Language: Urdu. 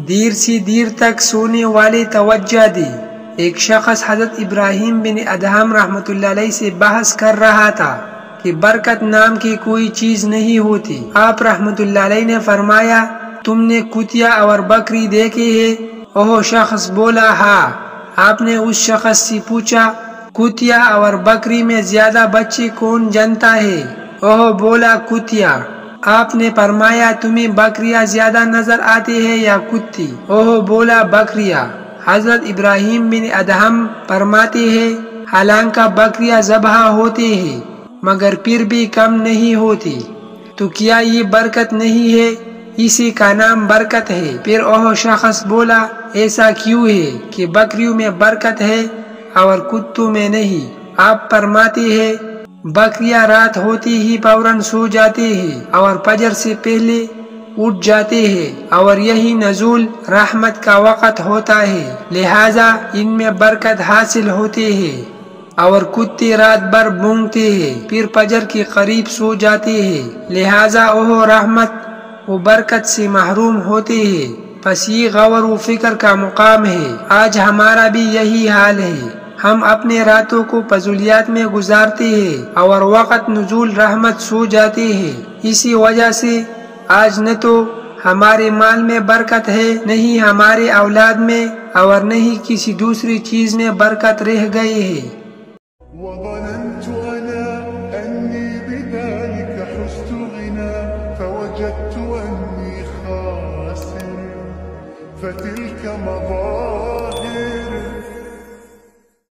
دیر سی دیر تک سونے والے توجہ دی۔ ایک شخص حضرت ابراہیم بن ادہم رحمۃ اللہ علیہ سے بحث کر رہا تھا کہ برکت نام کی کوئی چیز نہیں ہوتی۔ آپ رحمۃ اللہ علیہ نے فرمایا، تم نے کتیا اور بکری دیکھے ہے؟ وہ شخص بولا ہاں۔ آپ نے اس شخص سے پوچھا، کتیا اور بکری میں زیادہ بچے کون جنتا ہے؟ وہ بولا کتیا۔ آپ نے فرمایا، تمہیں بکریاں زیادہ نظر آتی ہے یا کتی؟ وہ بولا بکریاں۔ حضرت ابراہیم بن ادہم فرماتے ہیں، حالانکہ بکریاں ذبح ہوتی ہیں مگر پھر بھی کم نہیں ہوتی، تو کیا یہ برکت نہیں ہے؟ اسی کا نام برکت ہے۔ پھر وہ شخص بولا، ایسا کیوں ہے کہ بکریوں میں برکت ہے اور کتوں میں نہیں؟ آپ فرماتے ہیں، بکریاں رات ہوتی ہی فوراً سو جاتے ہیں اور فجر سے پہلے اٹھ جاتے ہیں، اور یہی نزول رحمت کا وقت ہوتا ہے، لہذا ان میں برکت حاصل ہوتی ہے۔ اور کتے رات بھر بھونکتے ہیں پھر فجر کے قریب سو جاتے ہیں، لہذا وہ رحمت و برکت سے محروم ہوتے ہیں۔ پس یہ غور و فکر کا مقام ہے۔ آج ہمارا بھی یہی حال ہے۔ ہم اپنے راتوں کو فضولیات میں گزارتے ہیں اور وقت نزول رحمت سو جاتے ہیں۔ اسی وجہ سے آج نہ تو ہمارے مال میں برکت ہے، نہ ہی ہمارے اولاد میں، اور نہ ہی کسی دوسری چیز میں برکت رہ گئی ہے۔ وظننت أنا أني بذلك حزت غنى فوجدت أني خاسر فتلك مظاهر